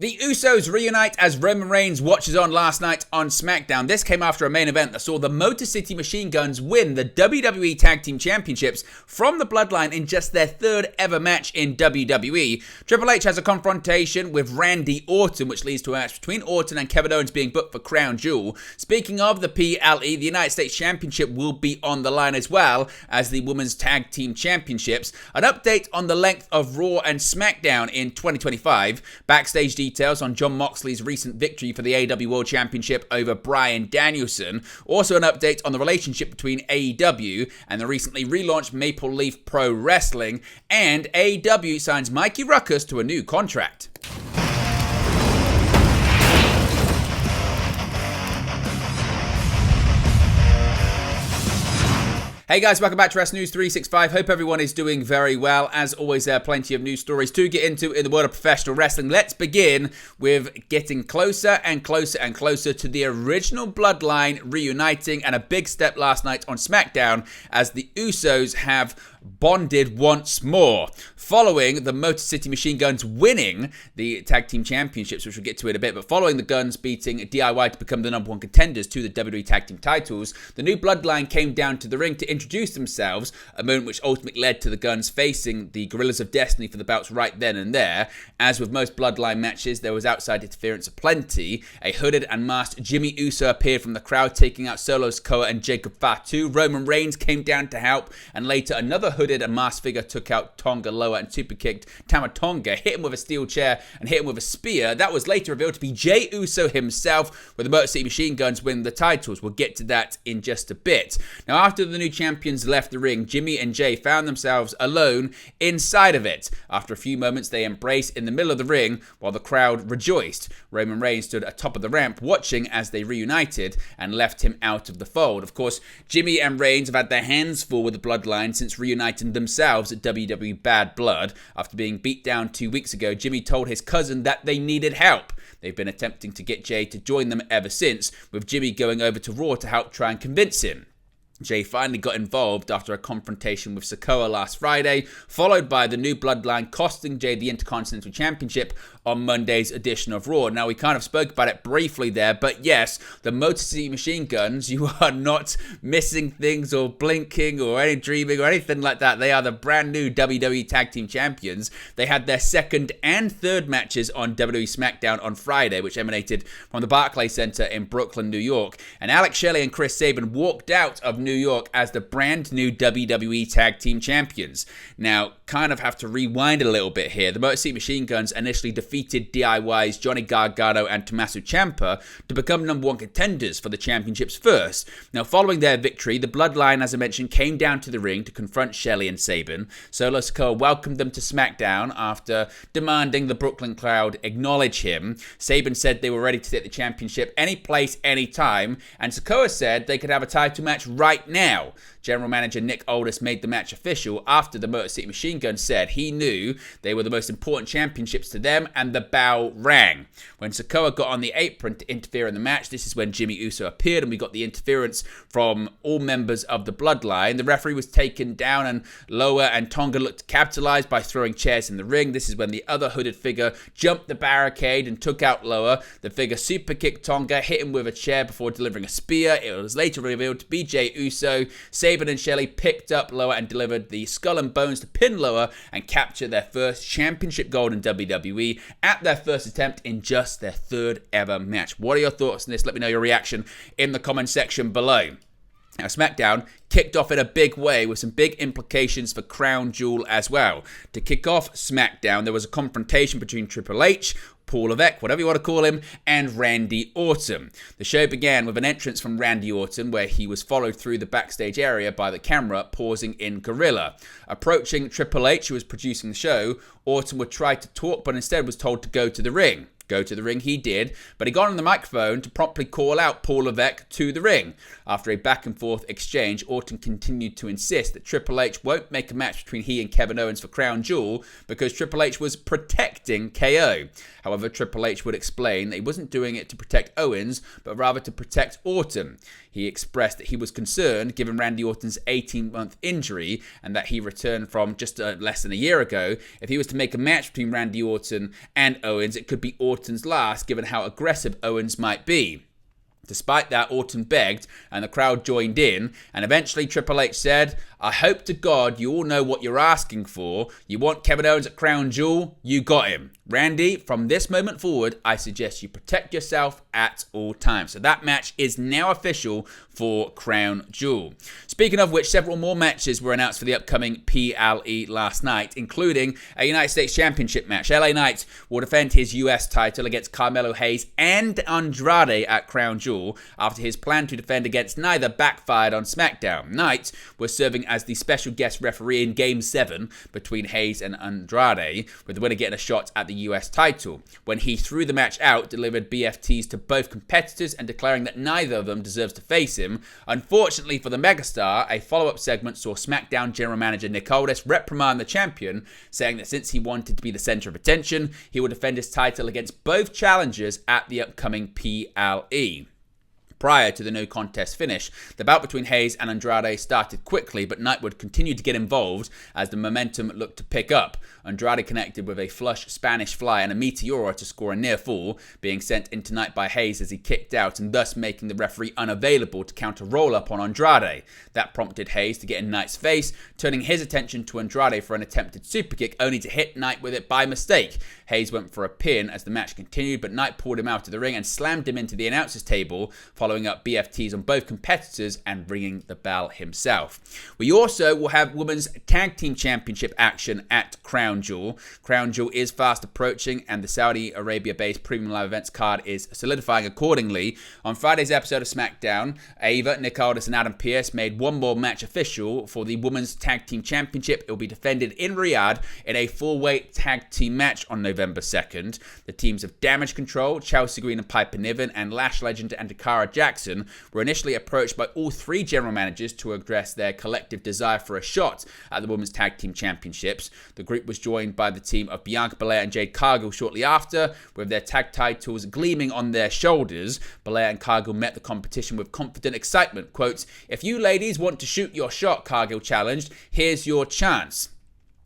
The Usos reunite as Roman Reigns watches on last night on SmackDown. This came after a main event that saw the Motor City Machine Guns win the WWE Tag Team Championships from the Bloodline in just their third ever match in WWE. Triple H has a confrontation with Randy Orton, which leads to a match between Orton and Kevin Owens being booked for Crown Jewel. Speaking of the PLE, the United States Championship will be on the line as well as the Women's Tag Team Championships. An update on the length of Raw and SmackDown in 2025. Backstage details on Jon Moxley's recent victory for the AEW World Championship over Bryan Danielson. Also an update on the relationship between AEW and the recently relaunched Maple Leaf Pro Wrestling. And AEW signs Mikey Ruckus to a new contract. Hey guys, welcome back to Wrestling News 365. Hope everyone is doing very well. As always, there are plenty of news stories to get into in the world of professional wrestling. Let's begin with getting closer and closer and closer to the original Bloodline reuniting, and a big step last night on SmackDown as the Usos have bonded once more following the Motor City Machine Guns winning the Tag Team Championships, which we'll get to in a bit. But following the Guns beating DIY to become the number one contenders to the WWE Tag Team titles, the new Bloodline came down to the ring to introduce themselves, a moment which ultimately led to the Guns facing the Gorillas of Destiny for the belts right then and there. As with most Bloodline matches, there was outside interference aplenty. A hooded and masked Jimmy Uso appeared from the crowd, taking out Solo Sikoa and Jacob Fatu. Roman Reigns came down to help, and later another hooded and masked figure took out Tonga Loa and super kicked Tama Tonga, hit him with a steel chair and hit him with a spear. That was later revealed to be Jey Uso himself, with the Motor City Machine Guns win the titles. We'll get to that in just a bit. Now, after the new champions left the ring, Jimmy and Jey found themselves alone inside of it. After a few moments, they embraced in the middle of the ring while the crowd rejoiced. Roman Reigns stood atop of the ramp watching as they reunited and left him out of the fold. Of course, Jimmy and Reigns have had their hands full with the Bloodline since reuniting themselves at WWE Bad Blood. After being beat down 2 weeks ago, Jimmy told his cousin that they needed help. They've been attempting to get Jey to join them ever since, with Jimmy going over to Raw to help try and convince him. Jey finally got involved after a confrontation with Sikoa last Friday, followed by the new Bloodline costing Jey the Intercontinental Championship on Monday's edition of Raw. Now, we kind of spoke about it briefly there, but yes, the Motor City Machine Guns, you are not missing things or blinking or any dreaming or anything like that. They are the brand new WWE Tag Team Champions. They had their second and third matches on WWE SmackDown on Friday, which emanated from the Barclays Center in Brooklyn, New York. And Alex Shelley and Chris Sabin walked out of New York as the brand new WWE Tag Team Champions. Now, kind of have to rewind a little bit here. The Motor City Machine Guns initially defeated DIY's Johnny Gargano and Tommaso Ciampa to become number one contenders for the championships first. Now, following their victory, the Bloodline, as I mentioned, came down to the ring to confront Shelley and Sabin. Solo Sikoa welcomed them to SmackDown after demanding the Brooklyn crowd acknowledge him. Sabin said they were ready to take the championship any place, any time, and Sikoa said they could have a title match right now. General Manager Nick Aldis made the match official after the Motor City Machine Guns said he knew they were the most important championships to them, and the bell rang. When Sikoa got on the apron to interfere in the match, this is when Jimmy Uso appeared, and we got the interference from all members of the Bloodline. The referee was taken down, and Loa and Tonga looked to capitalize by throwing chairs in the ring. This is when the other hooded figure jumped the barricade and took out Loa. The figure super kicked Tonga, hit him with a chair before delivering a spear. It was later revealed to be Jey Uso. Sabin and Shelley picked up Loa and delivered the skull and bones to pin Loa and capture their first championship gold in WWE at their first attempt in just their third ever match. What are your thoughts on this? Let me know your reaction in the comment section below. Now, SmackDown kicked off in a big way with some big implications for Crown Jewel as well. To kick off SmackDown, there was a confrontation between Triple H, Paul Levesque, whatever you want to call him, and Randy Orton. The show began with an entrance from Randy Orton, where he was followed through the backstage area by the camera, pausing in Gorilla. Approaching Triple H, who was producing the show, Orton would try to talk, but instead was told to go to the ring. Go to the ring he did, but he got on the microphone to promptly call out Paul Levesque to the ring. After a back and forth exchange, Orton continued to insist that Triple H won't make a match between he and Kevin Owens for Crown Jewel because Triple H was protecting KO. However, Triple H would explain that he wasn't doing it to protect Owens, but rather to protect Orton. He expressed that he was concerned, given Randy Orton's 18-month injury and that he returned from just less than a year ago. If he was to make a match between Randy Orton and Owens, it could be Orton Orton's last, given how aggressive Owens might be. Despite that, Orton begged, and the crowd joined in, and eventually Triple H said, "I hope to God you all know what you're asking for. You want Kevin Owens at Crown Jewel? You got him. Randy, from this moment forward, I suggest you protect yourself at all times." So that match is now official for Crown Jewel. Speaking of which, several more matches were announced for the upcoming PLE last night, including a United States Championship match. LA Knight will defend his US title against Carmelo Hayes and Andrade at Crown Jewel after his plan to defend against neither backfired on SmackDown. Knight was serving as the special guest referee in Game 7 between Hayes and Andrade, with the winner getting a shot at the US title. When he threw the match out, delivered BFTs to both competitors and declaring that neither of them deserves to face him. Unfortunately for the megastar, a follow-up segment saw SmackDown general manager Nick Aldis reprimand the champion, saying that since he wanted to be the center of attention, he would defend his title against both challengers at the upcoming PLE. Prior to the no contest finish, the bout between Hayes and Andrade started quickly, but Knight would continue to get involved as the momentum looked to pick up. Andrade connected with a flush Spanish fly and a meteora to score a near fall, being sent into Knight by Hayes as he kicked out and thus making the referee unavailable to counter roll-up on Andrade. That prompted Hayes to get in Knight's face, turning his attention to Andrade for an attempted superkick, only to hit Knight with it by mistake. Hayes went for a pin as the match continued, but Knight pulled him out of the ring and slammed him into the announcer's table, following up BFTs on both competitors and ringing the bell himself. We also will have Women's Tag Team Championship action at Crown Jewel. Crown Jewel is fast approaching, and the Saudi Arabia-based Premium Live Events card is solidifying accordingly. On Friday's episode of SmackDown, Ava, Nick Aldis, and Adam Pearce made one more match official for the Women's Tag Team Championship. It will be defended in Riyadh in a full-weight tag team match on November 2nd. The teams of Damage Control, Chelsea Green and Piper Niven, and Lash Legend and Dakara Jackson were initially approached by all three general managers to address their collective desire for a shot at the Women's Tag Team Championships. The group was joined by the team of Bianca Belair and Jade Cargill shortly after, with their tag titles gleaming on their shoulders. Belair and Cargill met the competition with confident excitement. Quote, "If you ladies want to shoot your shot," Cargill challenged, "here's your chance."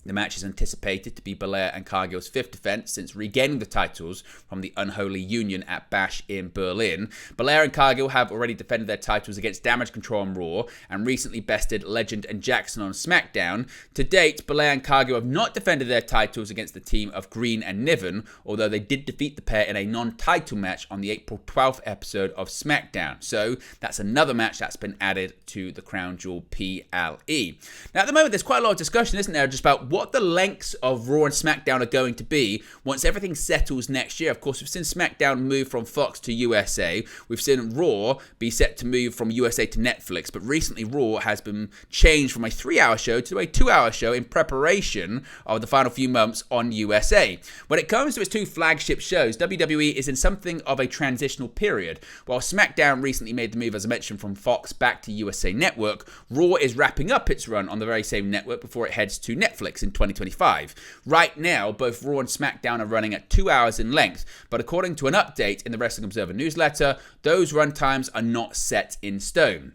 The match is anticipated to be Belair and Cargill's fifth defense since regaining the titles from the Unholy Union at Bash in Berlin. Belair and Cargill have already defended their titles against Damage Control on Raw and recently bested Legend and Jackson on SmackDown. To date, Belair and Cargill have not defended their titles against the team of Green and Niven, although they did defeat the pair in a non-title match on the April 12th episode of SmackDown. So that's another match that's been added to the Crown Jewel PLE. Now at the moment there's quite a lot of discussion, isn't there, just about what the lengths of Raw and SmackDown are going to be once everything settles next year. Of course, we've seen SmackDown move from Fox to USA. We've seen Raw be set to move from USA to Netflix. But recently, Raw has been changed from a 3-hour show to a 2-hour show in preparation of the final few months on USA. When it comes to its two flagship shows, WWE is in something of a transitional period. While SmackDown recently made the move, as I mentioned, from Fox back to USA Network, Raw is wrapping up its run on the very same network before it heads to Netflix in 2025. Right now, both Raw and SmackDown are running at 2 hours in length, but according to an update in the Wrestling Observer newsletter, those run times are not set in stone.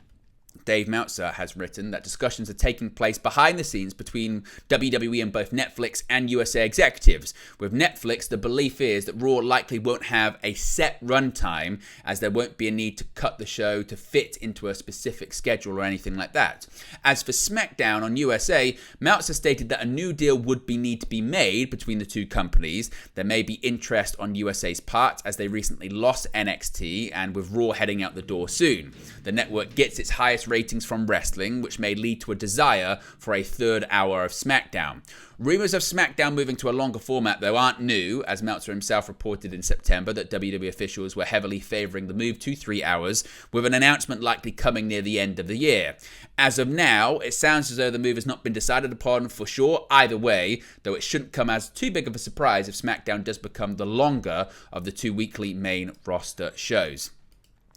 Dave Meltzer has written that discussions are taking place behind the scenes between WWE and both Netflix and USA executives. With Netflix, the belief is that Raw likely won't have a set runtime, as there won't be a need to cut the show to fit into a specific schedule or anything like that. As for SmackDown on USA, Meltzer stated that a new deal would need to be made between the two companies. There may be interest on USA's part, as they recently lost NXT, and with Raw heading out the door soon. The network gets its highest ratings from wrestling, which may lead to a desire for a third hour of SmackDown. Rumours of SmackDown moving to a longer format, though, aren't new, as Meltzer himself reported in September that WWE officials were heavily favouring the move to 3 hours, with an announcement likely coming near the end of the year. As of now, it sounds as though the move has not been decided upon for sure either way, though it shouldn't come as too big of a surprise if SmackDown does become the longer of the two weekly main roster shows.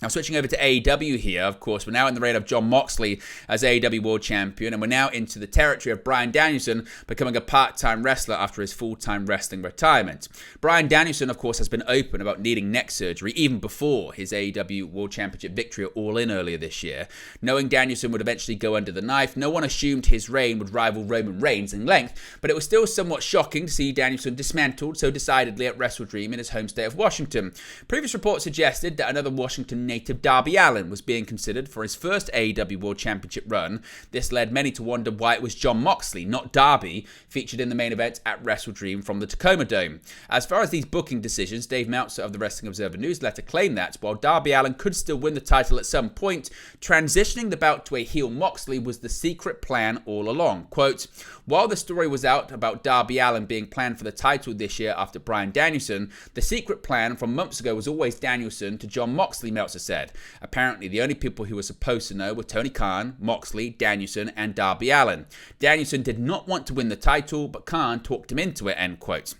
Now, switching over to AEW here, of course, we're now in the reign of Jon Moxley as AEW World Champion, and we're now into the territory of Bryan Danielson becoming a part-time wrestler after his full-time wrestling retirement. Bryan Danielson, of course, has been open about needing neck surgery even before his AEW World Championship victory at All In earlier this year. Knowing Danielson would eventually go under the knife, no one assumed his reign would rival Roman Reigns in length, but it was still somewhat shocking to see Danielson dismantled so decidedly at Wrestle Dream in his home state of Washington. Previous reports suggested that another Washington native, Darby Allin, was being considered for his first AEW World Championship run. This led many to wonder why it was Jon Moxley, not Darby, featured in the main event at Wrestle Dream from the Tacoma Dome. As far as these booking decisions, Dave Meltzer of the Wrestling Observer newsletter claimed that while Darby Allin could still win the title at some point, transitioning the bout to a heel Moxley was the secret plan all along. Quote, while the story was out about Darby Allin being planned for the title this year after Bryan Danielson, the secret plan from months ago was always Danielson to Jon Moxley, Meltzer said. Apparently, the only people who were supposed to know were Tony Khan, Moxley, Danielson, and Darby Allin. Danielson did not want to win the title, but Khan talked him into it, end quote.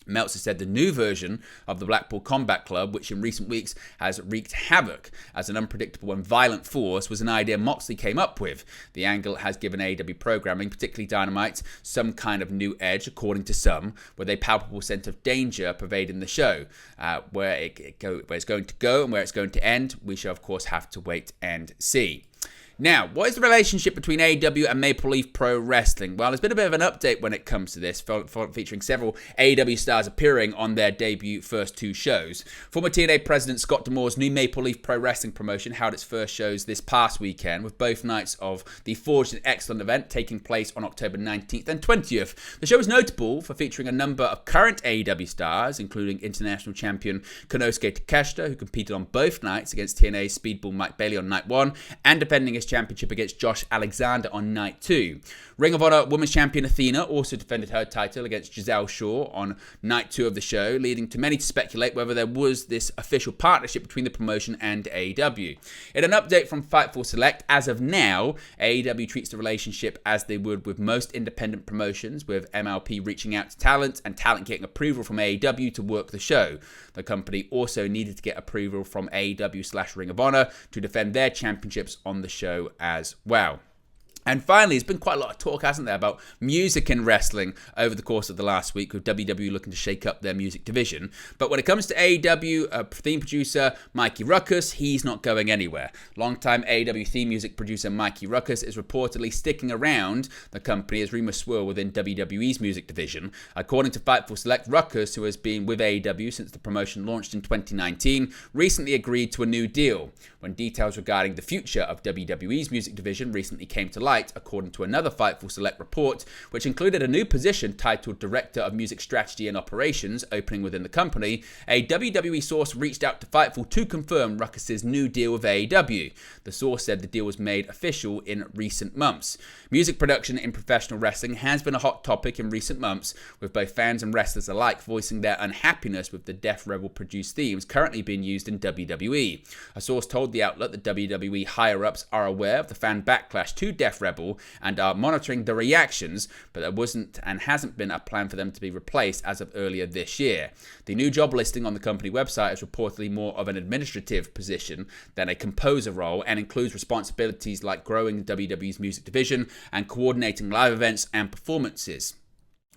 Meltzer said the new version of the Blackpool Combat Club, which in recent weeks has wreaked havoc as an unpredictable and violent force, was an idea Moxley came up with. The angle has given AEW programming, particularly Dynamite, some kind of new edge, according to some, with a palpable sense of danger pervading the show. Where it's going to go and where it's going to end, we shall of course have to wait and see. Now, what is the relationship between AEW and Maple Leaf Pro Wrestling? Well, there's been a bit of an update when it comes to this, featuring several AEW stars appearing on their debut first two shows. Former TNA president Scott D'Amore's new Maple Leaf Pro Wrestling promotion held its first shows this past weekend, with both nights of the Forged and Excellent event taking place on October 19th and 20th. The show was notable for featuring a number of current AEW stars, including international champion Konosuke Takeshita, who competed on both nights against TNA's Speedball Mike Bailey on night 1, and defending his championship against Josh Alexander on night 2. Ring of Honor Women's Champion Athena also defended her title against Giselle Shaw on night 2 of the show, leading to many to speculate whether there was this official partnership between the promotion and AEW. In an update from Fightful Select, as of now, AEW treats the relationship as they would with most independent promotions, with MLP reaching out to talent and talent getting approval from AEW to work the show. The company also needed to get approval from AEW/Ring of Honor to defend their championships on the show as well. And finally, there's been quite a lot of talk, hasn't there, about music in wrestling over the course of the last week, with WWE looking to shake up their music division. But when it comes to AEW theme producer Mikey Ruckus, he's not going anywhere. Longtime AEW theme music producer Mikey Ruckus is reportedly sticking around the company as rumors swirl within WWE's music division. According to Fightful Select, Ruckus, who has been with AEW since the promotion launched in 2019, recently agreed to a new deal. When details regarding the future of WWE's music division recently came to light, according to another Fightful Select report, which included a new position titled Director of Music Strategy and Operations opening within the company, a WWE source reached out to Fightful to confirm Ruckus's new deal with AEW. The source said the deal was made official in recent months. Music production in professional wrestling has been a hot topic in recent months, with both fans and wrestlers alike voicing their unhappiness with the Def Rebel produced themes currently being used in WWE. A source told the outlet that WWE higher-ups are aware of the fan backlash to Def Rebel and are monitoring the reactions, but there wasn't and hasn't been a plan for them to be replaced as of earlier this year. The new job listing on the company website is reportedly more of an administrative position than a composer role, and includes responsibilities like growing WWE's music division and coordinating live events and performances.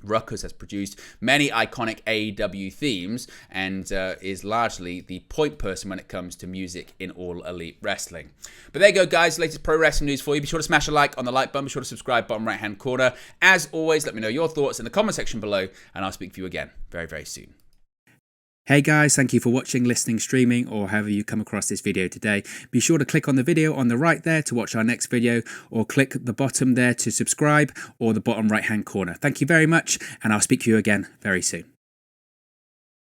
Ruckus has produced many iconic AEW themes and is largely the point person when it comes to music in All Elite Wrestling. But there you go, guys. Latest pro wrestling news for you. Be sure to smash a like on the like button. Be sure to subscribe, bottom right-hand corner. As always, let me know your thoughts in the comment section below, and I'll speak to you again very, very soon. Hey guys, thank you for watching, listening, streaming, or however you come across this video today. Be sure to click on the video on the right there to watch our next video, or click the bottom there to subscribe, or the bottom right hand corner. Thank you very much, and I'll speak to you again very soon.